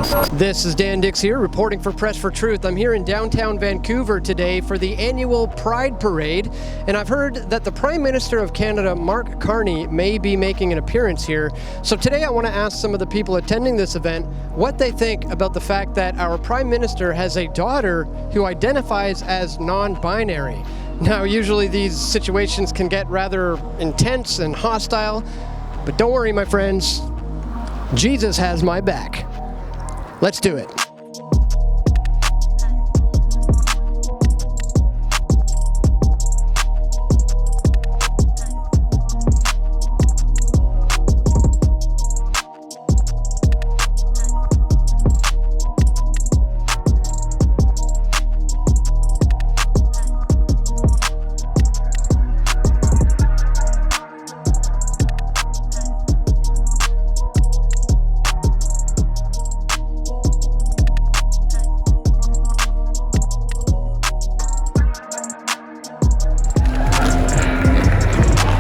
This is Dan Dicks here, reporting for Press for Truth. I'm here in downtown Vancouver today for the annual Pride Parade, and I've heard that the Prime Minister of Canada, Mark Carney, may be making an appearance here. So today I want to ask some of the people attending this event what they think about the fact that our Prime Minister has a daughter who identifies as non-binary. Now, usually these situations can get rather intense and hostile, but don't worry, my friends, Jesus has my back. Let's do it.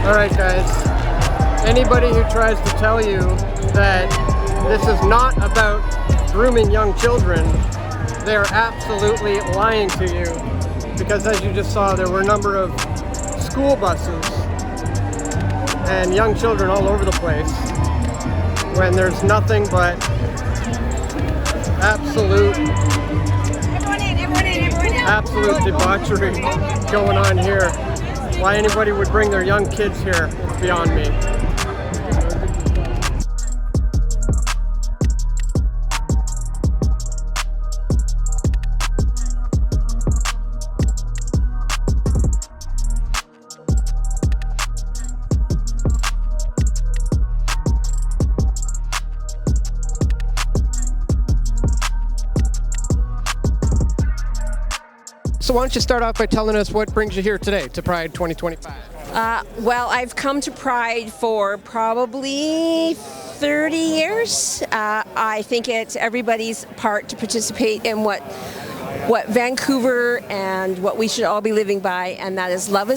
Alright guys, anybody who tries to tell you that this is not about grooming young children, they are absolutely lying to you, because as you just saw, there were a number of school buses and young children all over the place when there's nothing but absolute debauchery going on here. Why anybody would bring their young kids here is beyond me. So why don't you start off by telling us what brings you here today to Pride 2025? Well, I've come to Pride for probably 30 years. I think it's everybody's part to participate in what Vancouver and what we should all be living by, and that is love,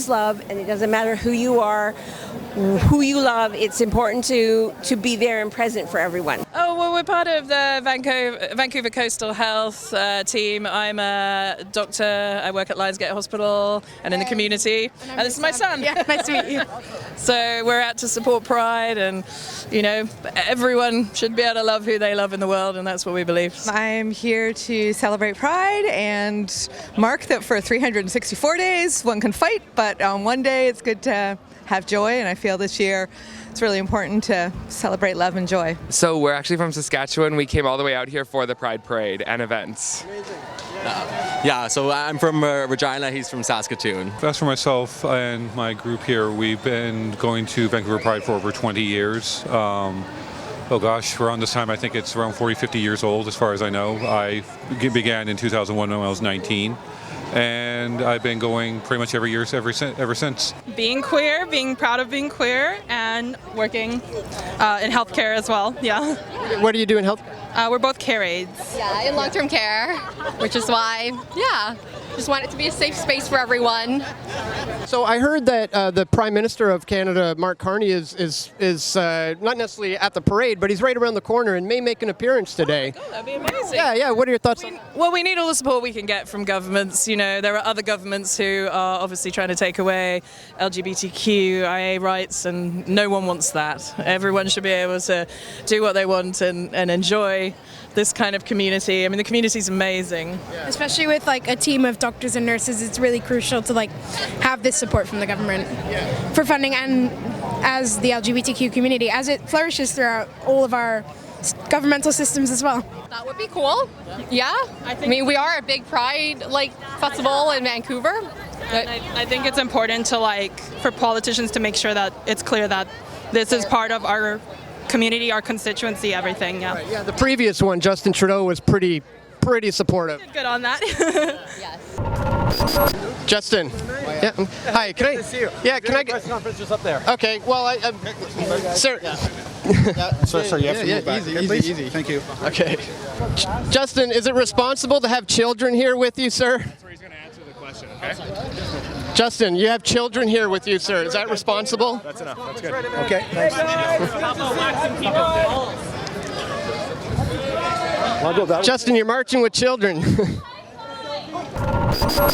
and it doesn't matter who you are, who you love. It's important to be there and present for everyone. Oh, well, we're part of the Vancouver Coastal Health team. I'm a doctor. I work at Lionsgate Hospital and in the community. And this is my son. Yeah, nice to meet you. So we're out to support Pride, and, you know, everyone should be able to love who they love in the world, and that's what we believe. I'm here to celebrate Pride and mark that for 364 days one can fight, but on one day it's good to have joy, and I feel this year it's really important to celebrate love and joy. So we're actually from Saskatchewan. We came all the way out here for the Pride Parade and events. Amazing. Yeah, so I'm from Regina, he's from Saskatoon. As for myself and my group here, we've been going to Vancouver Pride for over 20 years. Oh gosh, around this time I think it's around 40, 50 years old as far as I know. I began in 2001 when I was 19. And I've been going pretty much every year ever since. Being queer, being proud of being queer, and working in healthcare as well, yeah. What do you do in health? We're both care aides. Yeah, in long-term care, which is why, yeah, just want it to be a safe space for everyone. So I heard that the Prime Minister of Canada, Mark Carney, is not necessarily at the parade, but he's right around the corner and may make an appearance today. Oh, that'd be amazing. Yeah. What are your thoughts on that? Well, we need all the support we can get from governments. You know, there are other governments who are obviously trying to take away LGBTQIA rights, and no one wants that. Everyone should be able to do what they want and enjoy this kind of community. I mean, the community's amazing. Especially with like a team of doctors and nurses, it's really crucial to like have this support from the government for funding, and as the LGBTQ community, as it flourishes throughout all of our governmental systems as well. That would be cool. Yeah. I mean, we are a big Pride festival in Vancouver. I think it's important to for politicians to make sure that it's clear that this is part of our community, our constituency, everything. Yeah. Right, yeah. The previous one, Justin Trudeau, was pretty supportive. Good on that. Yes. Justin. Yeah. Hi. Can I? Good to see you. Yeah. Can I get? Press conference just up there. Okay. Well, sir. Sorry, you have to move back. Easy. Thank you. Okay. Justin, is it responsible to have children here with you, sir? That's where he's going to answer the question. Okay. Justin, you have children here with you, sir. Is that responsible? That's enough. That's good. Okay. Thanks. I'll go that way. Justin, you're marching with children.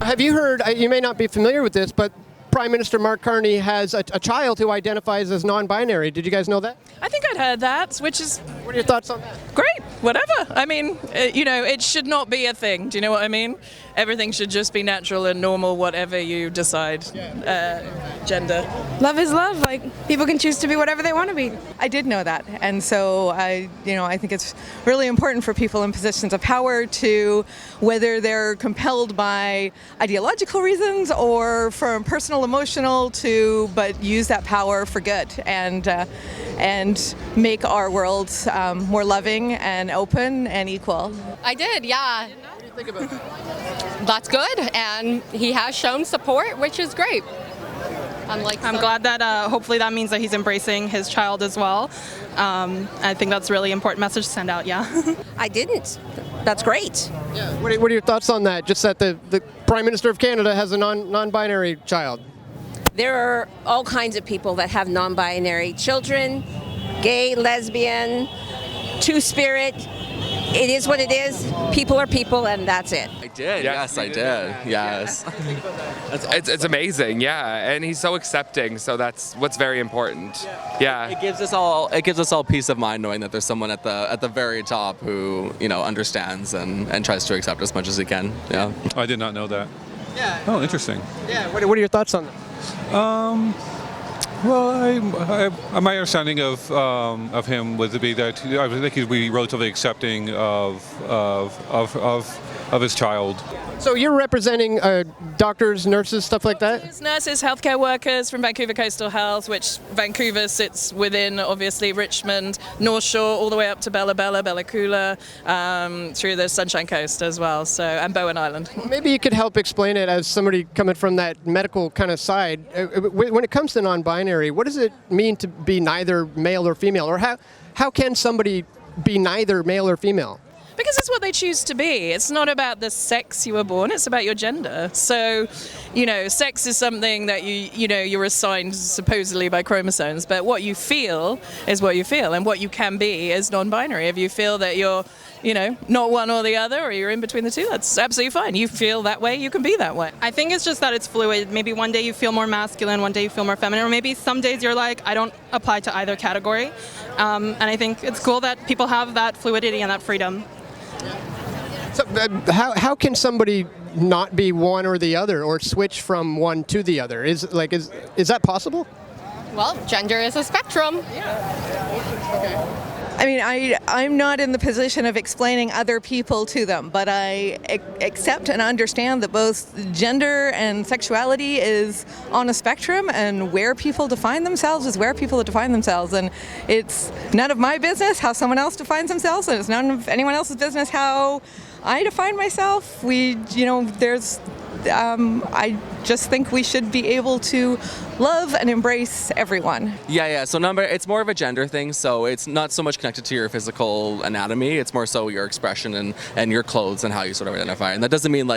Have you heard, you may not be familiar with this, but Prime Minister Mark Carney has a child who identifies as non-binary. Did you guys know that? I think I'd heard that, which is What are your thoughts on that? great, whatever. I mean, it should not be a thing. Do you know what I mean? Everything should just be natural and normal, whatever you decide, gender. Love is love. Like, people can choose to be whatever they want to be. I did know that, and so I think it's really important for people in positions of power to, whether they're compelled by ideological reasons or from personal, emotional, but use that power for good and make our world more loving and open and equal. I did, yeah. What do you think about that? That's good, and he has shown support, which is great. I'm glad that hopefully that means that he's embracing his child as well. I think that's a really important message to send out, yeah. I didn't. That's great. Yeah. What are your thoughts on that? Just that the Prime Minister of Canada has a non-binary child. There are all kinds of people that have non-binary children, gay, lesbian, two-spirit. It is what it is. People are people, and that's it. I did. Yes, I did. Yes. It's amazing, yeah, and he's so accepting, so that's what's very important. Yeah. It gives us all peace of mind knowing that there's someone at the very top who understands and tries to accept as much as he can. Yeah. I did not know that. Yeah. Oh, interesting. Yeah. What are your thoughts on that? Well, my understanding of him would be that I think he'd be relatively accepting of his child. So you're representing doctors, nurses, stuff like that? Nurses, healthcare workers from Vancouver Coastal Health, which Vancouver sits within, obviously, Richmond, North Shore, all the way up to Bella Coola, through the Sunshine Coast as well, and Bowen Island. Maybe you could help explain it as somebody coming from that medical kind of side. When it comes to non-binary, what does it mean to be neither male or female? Or how can somebody be neither male or female? Because it's what they choose to be. It's not about the sex you were born, it's about your gender. So, sex is something that you're assigned supposedly by chromosomes, but what you feel is what you feel, and what you can be is non-binary. If you feel that you're, not one or the other, or you're in between the two, that's absolutely fine. You feel that way, you can be that way. I think it's just that it's fluid. Maybe one day you feel more masculine, one day you feel more feminine, or maybe some days you're like, I don't apply to either category. And I think it's cool that people have that fluidity and that freedom. So, how can somebody not be one or the other, or switch from one to the other? Is that possible? Well, gender is a spectrum. I mean, I'm not in the position of explaining other people to them, but I accept and understand that both gender and sexuality is on a spectrum, and where people define themselves is where people define themselves. And it's none of my business how someone else defines themselves, and it's none of anyone else's business how I define myself. I just think we should be able to love and embrace everyone. Yeah. So it's more of a gender thing. So it's not so much connected to your physical anatomy. It's more so your expression and your clothes and how you sort of identify. And that doesn't mean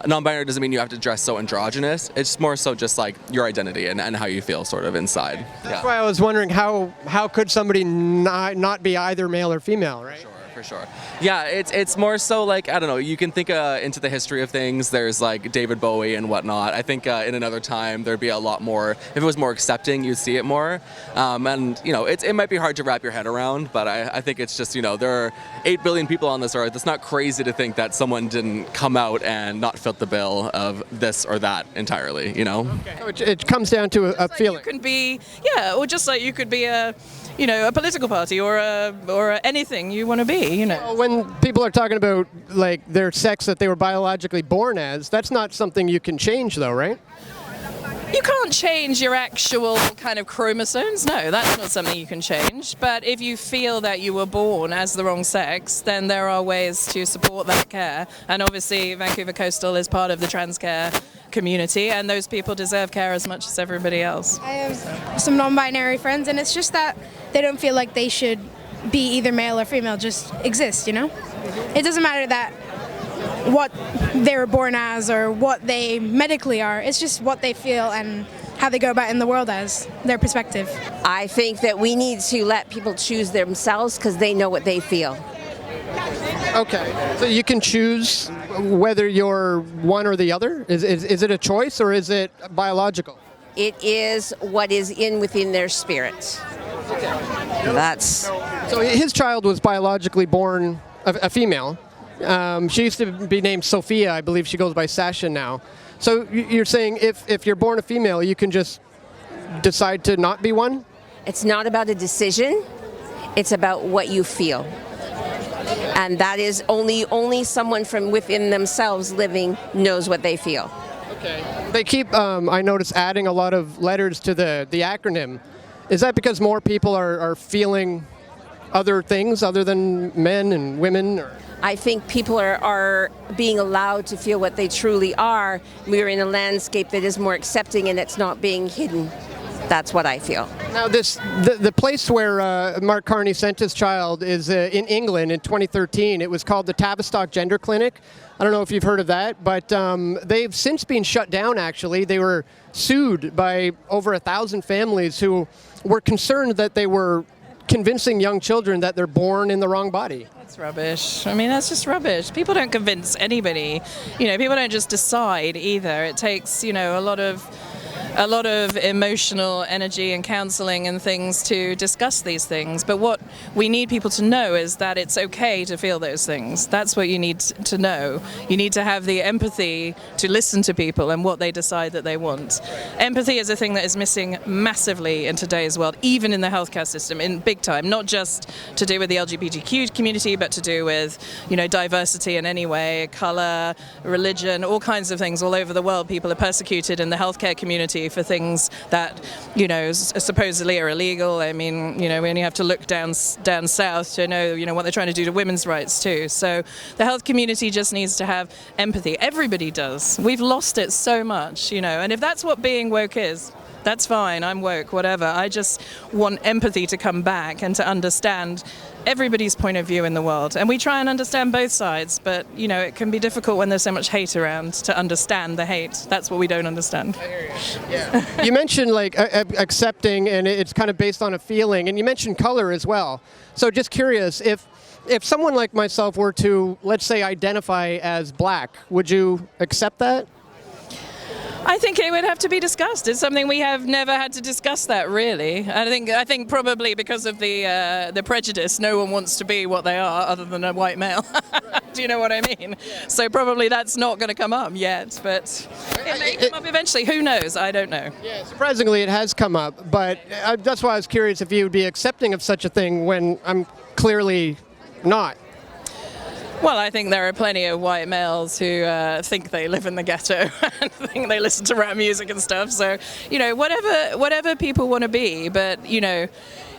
non-binary doesn't mean you have to dress so androgynous. It's more so just your identity and how you feel sort of inside. That's why I was wondering how could somebody not be either male or female, right? Sure. For sure. Yeah, it's more so I don't know, you can think into the history of things. There's David Bowie and whatnot. I think in another time there'd be a lot more, if it was more accepting, you'd see it more. And it might be hard to wrap your head around, but I think it's just, there are 8 billion people on this earth. It's not crazy to think that someone didn't come out and not fit the bill of this or that entirely, Okay. So it comes down to a feeling. You can be, or just like you could be a political party or anything you want to be. Well, when people are talking about their sex that they were biologically born as, that's not something you can change, though, right? You can't change your actual kind of chromosomes. No, that's not something you can change. But if you feel that you were born as the wrong sex, then there are ways to support that care. And obviously, Vancouver Coastal is part of the trans care community, and those people deserve care as much as everybody else. I have some non-binary friends, and it's just that they don't feel like they should be either male or female, just exist, It doesn't matter that what they were born as or what they medically are. It's just what they feel and how they go about in the world as their perspective. I think that we need to let people choose themselves because they know what they feel. Okay. So you can choose whether you're one or the other? Is it a choice or is it biological? It is what is within their spirit. That's So his child was biologically born a female. She used to be named Sophia. I believe she goes by Sasha now. So you're saying if you're born a female, you can just decide to not be one? It's not about a decision. It's about what you feel. And that is only someone from within themselves living knows what they feel. Okay. They keep, I notice, adding a lot of letters to the acronym. Is that because more people are feeling other things other than men and women? Or? I think people are being allowed to feel what they truly are. We're in a landscape that is more accepting and it's not being hidden. That's what I feel. Now, the place where Mark Carney sent his child is in England in 2013. It was called the Tavistock Clinic. I don't know if you've heard of that, but they've since been shut down, actually. They were sued by over 1,000 families who were concerned that they were convincing young children that they're born in the wrong body. That's rubbish. I mean, that's just rubbish. People don't convince anybody. People don't just decide either. It takes, a lot of emotional energy and counseling and things to discuss these things. But what we need people to know is that it's okay to feel those things. That's what you need to know. You need to have the empathy to listen to people and what they decide that they want. Empathy is a thing that is missing massively in today's world, even in the healthcare system, in big time, not just to do with the LGBTQ community, but to do with, diversity in any way, color, religion, all kinds of things all over the world. People are persecuted in the healthcare community for things that, supposedly are illegal. I mean, we only have to look down south to know, what they're trying to do to women's rights too. So the health community just needs to have empathy. Everybody does. We've lost it so much, and if that's what being woke is, that's fine. I'm woke, whatever. I just want empathy to come back and to understand everybody's point of view in the world. And we try and understand both sides, but, it can be difficult when there's so much hate around to understand the hate. That's what we don't understand. Yeah. You mentioned accepting, and it's kind of based on a feeling, and you mentioned color as well. So just curious, if someone like myself were to, let's say, identify as black, would you accept that? I think it would have to be discussed. It's something we have never had to discuss that, really. I think probably because of the prejudice, no one wants to be what they are other than a white male. Do you know what I mean? Yeah. So probably that's not going to come up yet, but it may come up eventually. Who knows? I don't know. Yeah, surprisingly, it has come up, but that's why I was curious if you would be accepting of such a thing when I'm clearly not. Well, I think there are plenty of white males who think they live in the ghetto and think they listen to rap music and stuff. So, whatever people want to be, but, So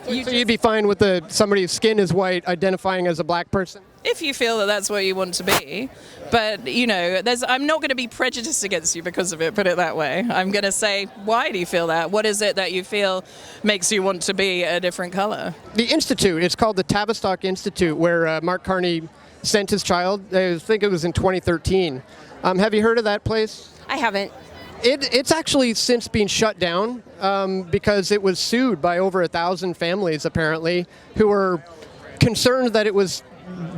you'd be fine with somebody's skin is white identifying as a black person? If you feel that that's what you want to be. But, I'm not going to be prejudiced against you because of it, put it that way. I'm going to say, why do you feel that? What is it that you feel makes you want to be a different color? The Institute, it's called the Tavistock Institute, where Mark Carney sent his child. I think it was in 2013. Have you heard of that place? I haven't. It's actually since been shut down because it was sued by over 1,000 families, apparently, who were concerned that it was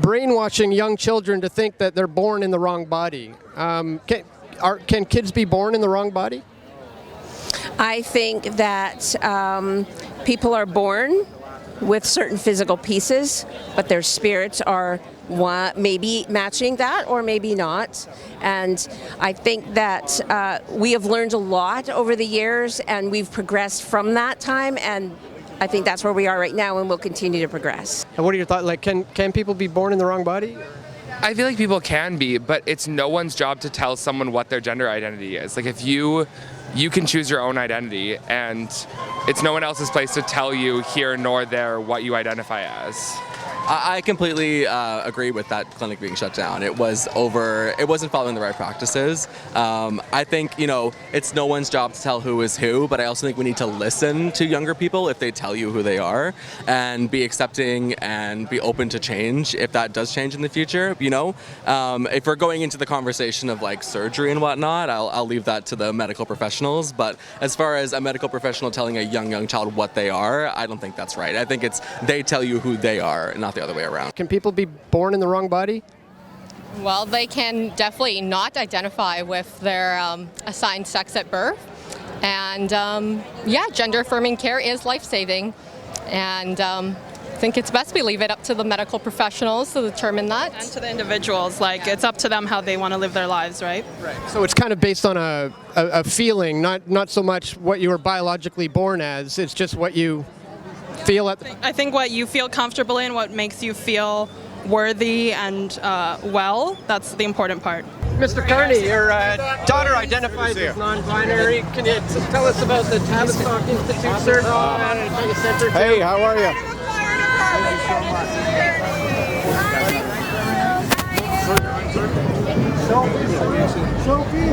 brainwashing young children to think that they're born in the wrong body. Can kids be born in the wrong body? I think that people are born with certain physical pieces, but their spirits are maybe matching that or maybe not. And I think that we have learned a lot over the years and we've progressed from that time, and I think that's where we are right now and we'll continue to progress. And what are your thoughts? Can people be born in the wrong body? I feel like people can be, but it's no one's job to tell someone what their gender identity is. Like, if you can choose your own identity, and it's no one else's place to tell you here nor there what you identify as. I completely agree with that clinic being shut down. It wasn't following the right practices. I think, it's no one's job to tell who is who, but I also think we need to listen to younger people if they tell you who they are, and be accepting and be open to change if that does change in the future, If we're going into the conversation of surgery and whatnot, I'll leave that to the medical professionals, but as far as a medical professional telling a young child what they are, I don't think that's right. I think it's they tell you who they are, not the the other way around. Can people be born in the wrong body? Well, they can definitely not identify with their assigned sex at birth. And yeah, gender affirming care is life-saving. And I think it's best we leave it up to the medical professionals to determine that. And to the individuals, like it's up to them how they want to live their lives, right? So it's kind of based on a feeling, not so much what you were biologically born as. It's just what you feel at the... I think what you feel comfortable in, what makes you feel worthy and well, that's the important part. Mr. Carney, your daughter identifies as non-binary. Can you tell us about the Tavistock Institute, sir? Hey, how are you?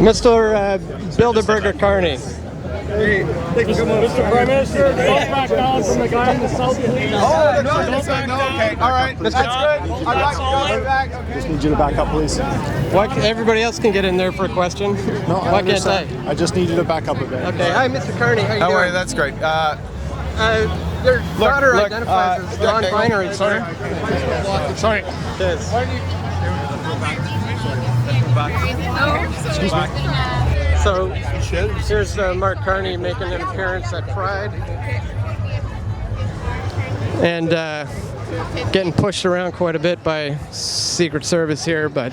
Mr. Bilderberger Carney. Mr. Prime Minister, back down from the guy in the south, please. Oh, no, okay. All right, that's good. I back. Just need you to back up, please. Everybody else can get in there for a question. No, Why can't I? I just need you to back up a bit. Okay. Hi, Mr. Carney. How you doing? How are you? That's great. Your daughter identifies as non-binary, sir. Sorry. Yes. Excuse me. So here's Mark Carney making an appearance at Pride, and getting pushed around quite a bit by Secret Service here, but.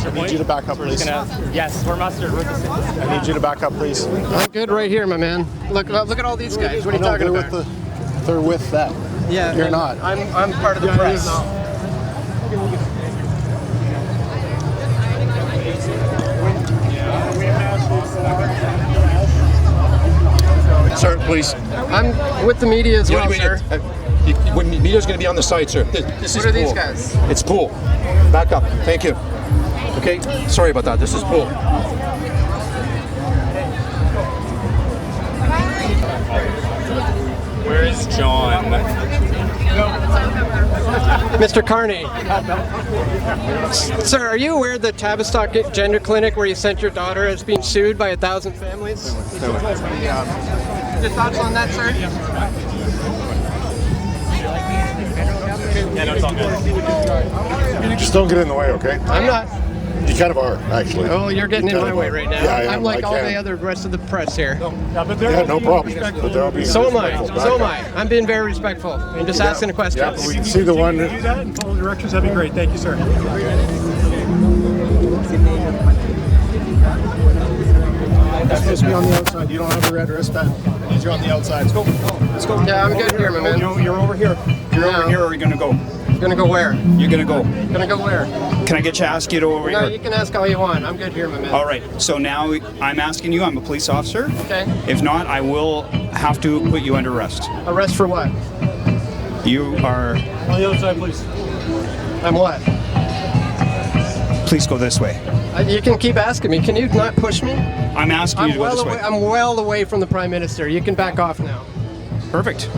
I need you to back up, please. Yes, we're mustard. I need you to back up, please. I'm good right here, my man. Look at all these guys. What are you talking about? They're with that. Yeah, You're not. I'm part of the press. Sir, please. I'm with the media as well, sir. Media's going to be on the side, sir. This What is are pool. these guys? It's pool. Back up. Thank you. Okay, sorry about that. This is pool. Where is John? Mr. Carney. Sir, are you aware that Tavistock Gender Clinic, where you sent your daughter, is being sued by 1,000 families? Your thoughts on that, sir? Yeah, no, it's all good. Just don't get in the way, okay? I'm not. You kind of are, actually. Oh, you're getting in my way right now. Yeah, I am. I'm like I all can. the other rest of the press here. Yeah, no problem. But there'll be So am I. respectful So am backup. I. I'm being very respectful. I'm just asking a question. Yeah, but we can see the one. Do that and follow directions. That'd be great. Thank you, sir. That's supposed to be on the outside. You don't have a red wristband. You're on the outside. Let's go. Let's go. Yeah, I'm good here, my man. You're over here. You're over here, or are you gonna go? Gonna go where? You're gonna go. Gonna go where? Can I get you to ask you to over No, here? you can ask all you want. I'm good here, my man. All right. So now I'm asking you. I'm a police officer. Okay. If not, I will have to put you under arrest. Arrest for what? You are. On the outside, please. I'm what? Please go this way. You can keep asking me. Can you not push me? I'm asking you to go this way. I'm well away from the Prime Minister. You can back off now. Perfect.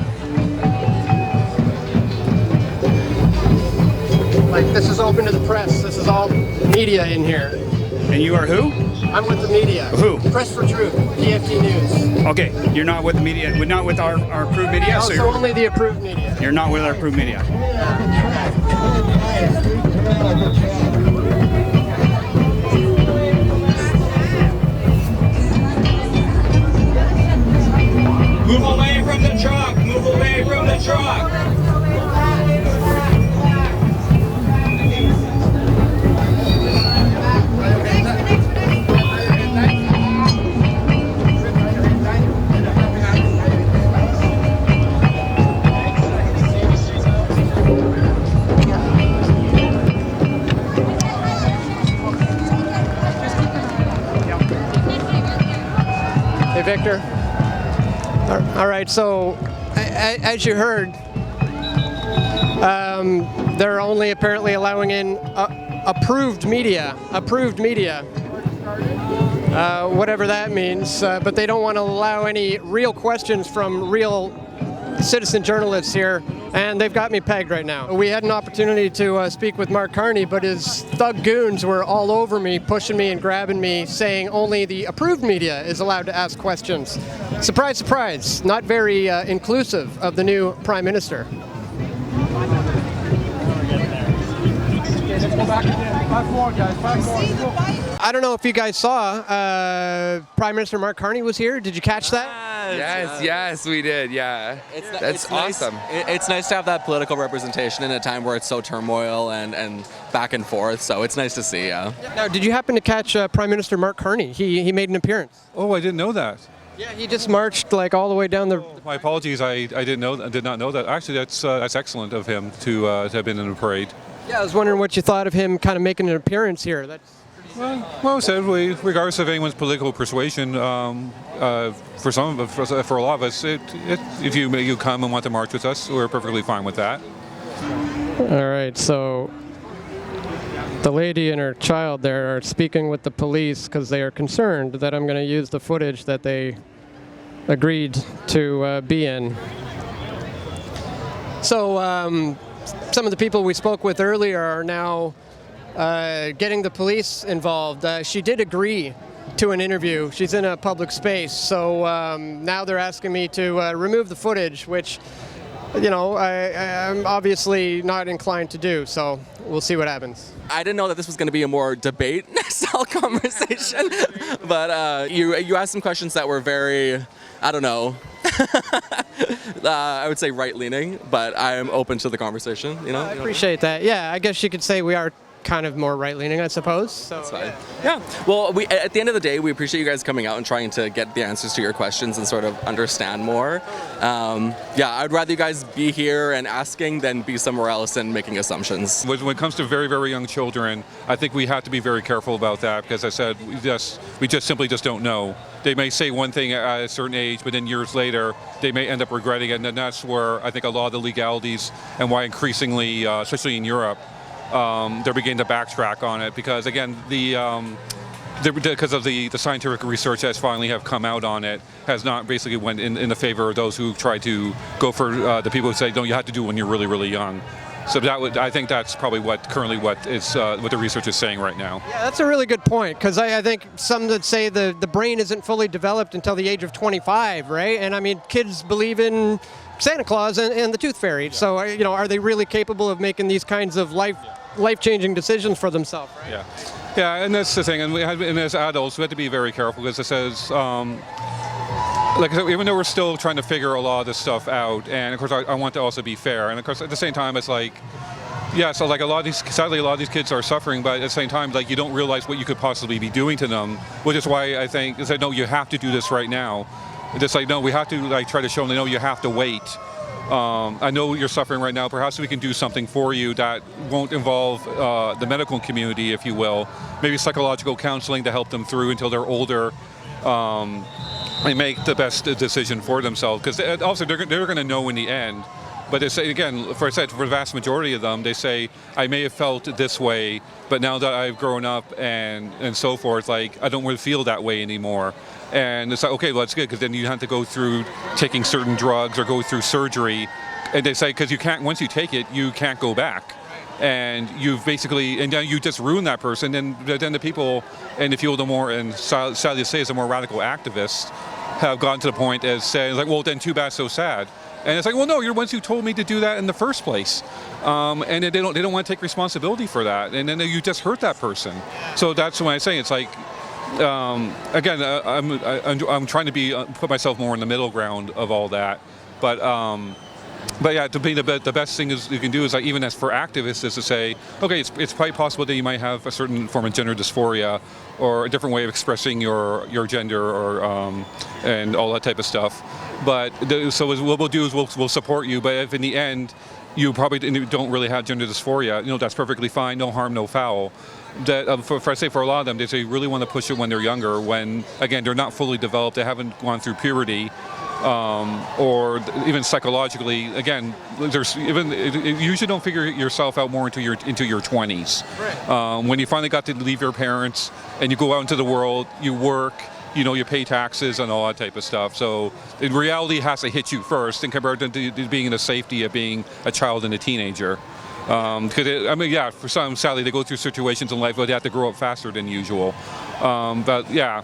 Like, this is open to the press. This is all media in here. And you are who? I'm with the media. Who? Press for Truth, PFT News. Okay, you're not with the media. We're not with our approved media. No, So so you're, only the approved media. you're not with our approved media. Move away from the truck! Move away from the truck! Hey, Victor. All right, so as you heard, they're only apparently allowing in approved media, whatever that means, but they don't want to allow any real questions from real citizen journalists here, and they've got me pegged right now. We had an opportunity to speak with Mark Carney, but his thug goons were all over me, pushing me and grabbing me, saying only the approved media is allowed to ask questions. Surprise, surprise, not very inclusive of the new Prime Minister. I don't know if you guys saw, Prime Minister Mark Carney was here. Did you catch that? Yes, we did. Yeah, that's awesome. It's nice to have that political representation in a time where it's so turmoil and back and forth. So it's nice to see. Yeah. Now, did you happen to catch Prime Minister Mark Carney? He made an appearance. Oh, I didn't know that. Yeah, he just marched like all the way down the. My apologies. I did not know that. Actually, that's excellent of him to have been in the parade. Yeah, I was wondering what you thought of him kind of making an appearance here. That's well said. Regardless of anyone's political persuasion, for a lot of us, if you come and want to march with us, we're perfectly fine with that. All right, so the lady and her child there are speaking with the police because they are concerned that I'm going to use the footage that they agreed to be in. So some of the people we spoke with earlier are now getting the police involved. She did agree to an interview. She's in a public space, so now they're asking me to remove the footage, which, you know, I'm obviously not inclined to do, so we'll see what happens. I didn't know that this was going to be a more debate-style conversation, but you asked some questions that were very, I don't know, I would say right-leaning, but I'm open to the conversation. You know, I appreciate that. Yeah, I guess you could say we are kind of more right-leaning, I suppose. So. That's fine. Yeah. Well, at the end of the day, we appreciate you guys coming out and trying to get the answers to your questions and sort of understand more. Yeah, I'd rather you guys be here and asking than be somewhere else and making assumptions. When it comes to very, very young children, I think we have to be very careful about that because, as I said, we just simply don't know. They may say one thing at a certain age, but then years later, they may end up regretting it, and then that's where I think a lot of the legalities and why increasingly, especially in Europe, they're beginning to backtrack on it because, again, because of the scientific research that's finally have come out on it has not basically went in the favor of those who try to go for the people who say, no, you have to do it when you're really, really young. So I think that's probably what the research is saying right now. Yeah, that's a really good point because I think some that say the brain isn't fully developed until the age of 25, right? And I mean, kids believe in Santa Claus and the Tooth Fairy. Yeah. So, you know, are they really capable of making these kinds of life-changing decisions for themselves, right? Yeah. Yeah, and that's the thing. And as adults, we have to be very careful because it says, like I said, even though we're still trying to figure a lot of this stuff out, and of course I want to also be fair, and of course at the same time it's like, yeah, so like sadly a lot of these kids are suffering, but at the same time, like, you don't realize what you could possibly be doing to them, which is why I think, is that no, you have to do this right now. It's like, no, we have to like try to show them, no, you have to wait. I know you're suffering right now. Perhaps we can do something for you that won't involve the medical community, if you will. Maybe psychological counseling to help them through until they're older and make the best decision for themselves. Because also they're going to know in the end. But they say, again, for the vast majority of them, they say, I may have felt this way, but now that I've grown up and so forth, like, I don't really feel that way anymore. And it's like, okay, well, that's good, because then you have to go through taking certain drugs or go through surgery. And they say, because you can't, once you take it, you can't go back. And you've basically, and now you just ruin that person. And then the people, and if you will, the more, and sadly to say, is the more radical activists have gotten to the point as saying, like, well, then too bad, so sad. And it's like, well, no, you're the ones who told me to do that in the first place. And they don't want to take responsibility for that. And then you just hurt that person. So that's when I say, it's like, again, I'm trying to put myself more in the middle ground of all that. But yeah, to be the best thing you can do is, like, even as for activists, is to say, okay, it's quite possible that you might have a certain form of gender dysphoria or a different way of expressing your gender or and all that type of stuff. But so what we'll do is we'll support you. But if in the end you probably don't really have gender dysphoria, you know, that's perfectly fine. No harm, no foul. That for a lot of them, they say really want to push it when they're younger, when again they're not fully developed, they haven't gone through puberty, or even psychologically. Again, you usually don't figure yourself out more into your 20s. Right. When you finally got to leave your parents and you go out into the world, you work, you pay taxes and all that type of stuff. So in reality, it has to hit you first, and compared to being in the safety of being a child and a teenager. Because for some, sadly, they go through situations in life where they have to grow up faster than usual. But yeah,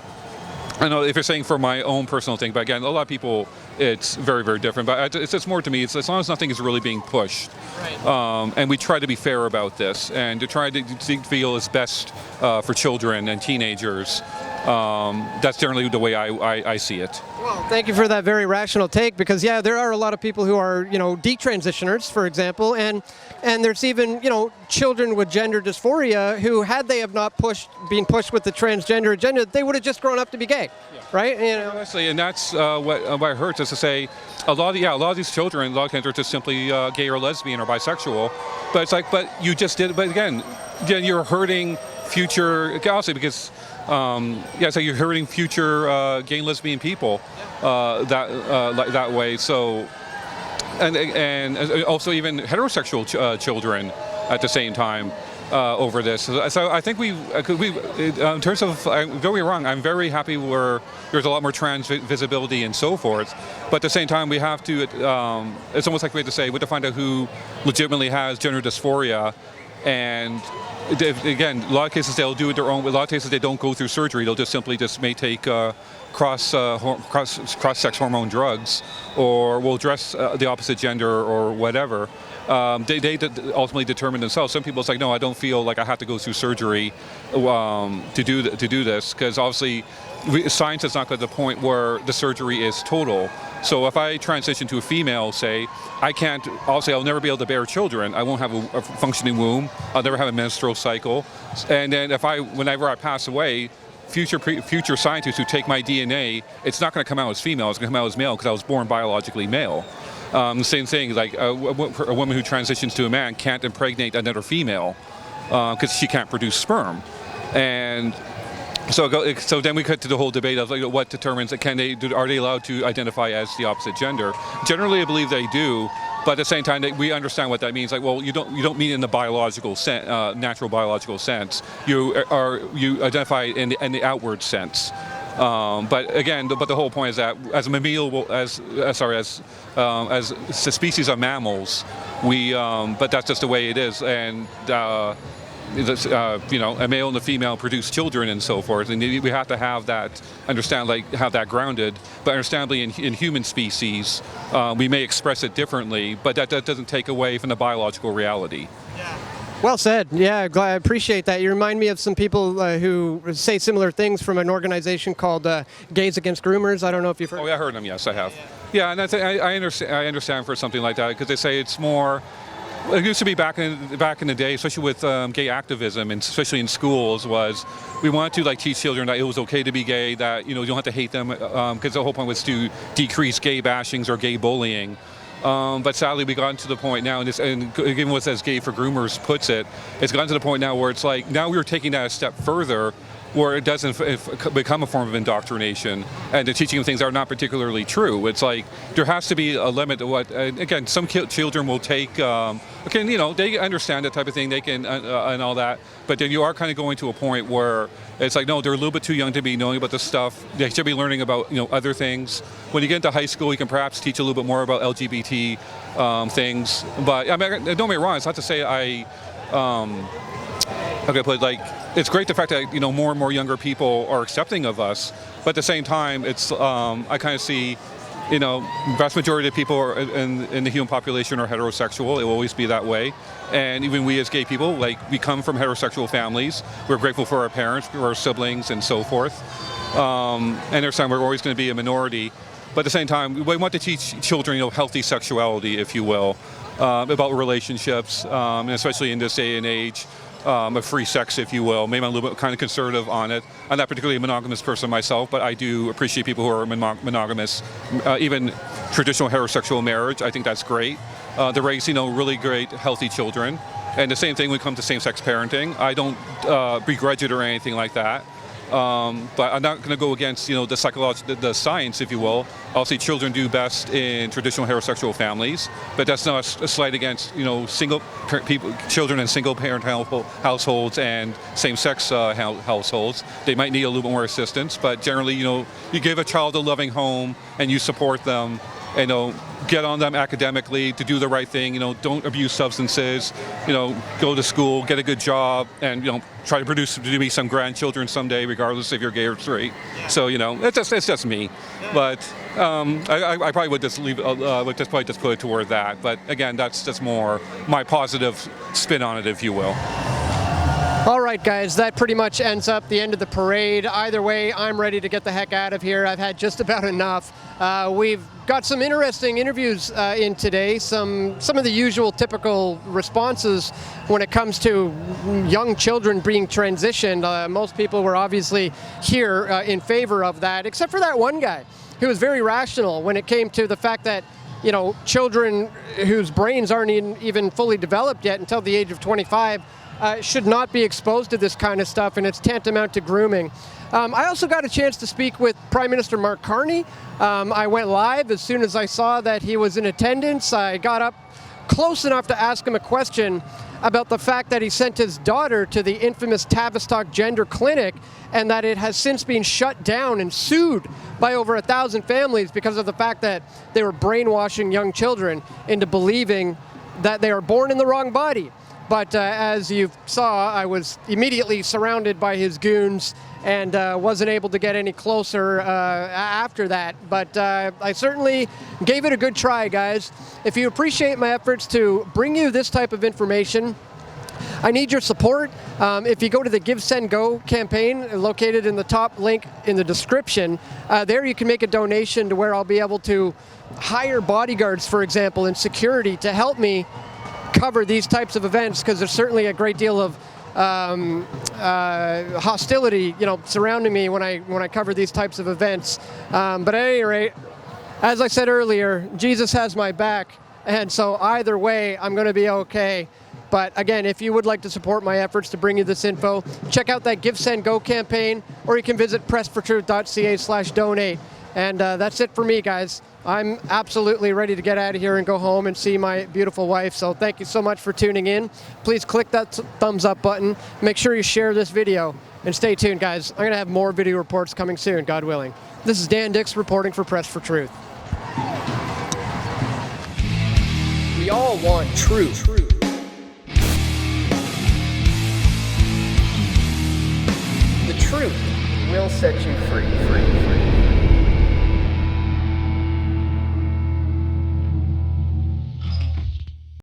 I know if you're saying for my own personal thing, but again, a lot of people, it's very, very different. But it's just more to me, it's as long as nothing is really being pushed. Right. And we try to be fair about this and to try to feel is best for children and teenagers. That's generally the way I see it. Well, thank you for that very rational take, because yeah, there are a lot of people who are, detransitioners, for example, and there's even, children with gender dysphoria who, had they have not been pushed with the transgender agenda, they would have just grown up to be gay, right? Honestly, and that's what hurts is to say a lot of these children, a lot of times are just simply gay or lesbian or bisexual, but it's like, but you just did, but again, you're hurting future, obviously, because so you're hurting future gay and lesbian people that way. So, and also even heterosexual children at the same time over this. So I think we in terms of, don't get me wrong, I'm very happy where there's a lot more trans visibility and so forth. But at the same time, we have to. It's almost like we have to say we have to find out who legitimately has gender dysphoria. And again, a lot of cases they'll do it their own. A lot of cases they don't go through surgery. They'll just may take cross-sex hormone drugs, or will dress the opposite gender or whatever. They ultimately determine themselves. Some people, it's like, no, I don't feel like I have to go through surgery to do this, because obviously science has not got to the point where the surgery is total. So if I transition to a female, say, I'll never be able to bear children. I won't have a functioning womb. I'll never have a menstrual cycle. And then whenever I pass away, future scientists who take my DNA, it's not going to come out as female, it's going to come out as male because I was born biologically male. The same thing, like a woman who transitions to a man can't impregnate another female because she can't produce sperm. And so then we cut to the whole debate of like, what determines, are they allowed to identify as the opposite gender? Generally, I believe they do, but at the same time, we understand what that means. Like, well, you don't mean in the biological natural biological sense. You identify in the outward sense. But again, the whole point is that as a mammal, as a species of mammals, but that's just the way it is, and. A male and a female produce children and so forth, and we have to have that have that grounded. But understandably, in human species, we may express it differently, but that doesn't take away from the biological reality. Yeah. Well said. Yeah, I appreciate that. You remind me of some people who say similar things from an organization called Gays Against Groomers. I don't know if you've heard. Oh, yeah, I heard them. Yes, I have. Yeah, and I understand for something like that, because they say it's more. It used to be back in the day, especially with gay activism, and especially in schools, was we wanted to teach children that it was okay to be gay, that you don't have to hate them, because the whole point was to decrease gay bashings or gay bullying. But sadly, we gotten to the point now, and again, what as Gay for Groomers puts it, it's gotten to the point now where it's like now we're taking that a step further, where it doesn't become a form of indoctrination, and the teaching of things are not particularly true. It's like there has to be a limit to what. Again, some children will take. They understand that type of thing. They can and all that, but then you are kind of going to a point where it's like, no, they're a little bit too young to be knowing about this stuff. They should be learning about other things. When you get into high school, you can perhaps teach a little bit more about LGBT things. But I mean, don't get me wrong. It's not to say it's great the fact that more and more younger people are accepting of us, but at the same time, it's I kind of see, vast majority of people in the human population are heterosexual. It will always be that way, and even we as gay people, we come from heterosexual families. We're grateful for our parents, for our siblings, and so forth. And there's time we're always going to be a minority, but at the same time, we want to teach children, healthy sexuality, if you will, about relationships, and especially in this day and age. Of free sex, if you will. Maybe I'm a little bit kind of conservative on it. I'm not particularly a monogamous person myself, but I do appreciate people who are monogamous, even traditional heterosexual marriage. I think that's great. They raise, really great, healthy children. And the same thing when it comes to same-sex parenting. I don't begrudge it or anything like that. But I'm not going to go against, the science, if you will. I'll say children do best in traditional heterosexual families, but that's not a slight against, children in single-parent households and same-sex households. They might need a little bit more assistance, but generally, you give a child a loving home and you support them. Get on them academically to do the right thing. Don't abuse substances. Go to school, get a good job, and try to produce to be some grandchildren someday, regardless if you're gay or straight. So it's just me. But I probably would just probably just put it toward that. But again, that's just more my positive spin on it, if you will. All right, guys, that pretty much ends up the end of the parade. Either way, I'm ready to get the heck out of here. I've had just about enough. We've got some interesting interviews in today, some of the usual typical responses when it comes to young children being transitioned. Most people were obviously here in favor of that, except for that one guy who was very rational when it came to the fact that children whose brains aren't even fully developed yet until the age of 25 should not be exposed to this kind of stuff, and it's tantamount to grooming. I also got a chance to speak with Prime Minister Mark Carney. I went live as soon as I saw that he was in attendance. I got up close enough to ask him a question about the fact that he sent his daughter to the infamous Tavistock Gender Clinic and that it has since been shut down and sued by over 1,000 families because of the fact that they were brainwashing young children into believing that they are born in the wrong body. But as you saw, I was immediately surrounded by his goons and wasn't able to get any closer after that. But I certainly gave it a good try, guys. If you appreciate my efforts to bring you this type of information, I need your support. If you go to the Give, Send, Go campaign, located in the top link in the description, there you can make a donation to where I'll be able to hire bodyguards, for example, and security to help me cover these types of events, because there's certainly a great deal of hostility, surrounding me when I cover these types of events. But at any rate, as I said earlier, Jesus has my back, and so either way, I'm going to be okay. But again, if you would like to support my efforts to bring you this info, check out that Give, Send, Go campaign, or you can visit pressfortruth.ca/donate. And that's it for me, guys. I'm absolutely ready to get out of here and go home and see my beautiful wife. So thank you so much for tuning in. Please click that thumbs up button. Make sure you share this video. And stay tuned, guys. I'm going to have more video reports coming soon, God willing. This is Dan Dicks reporting for Press for Truth. We all want truth. The truth will set you free.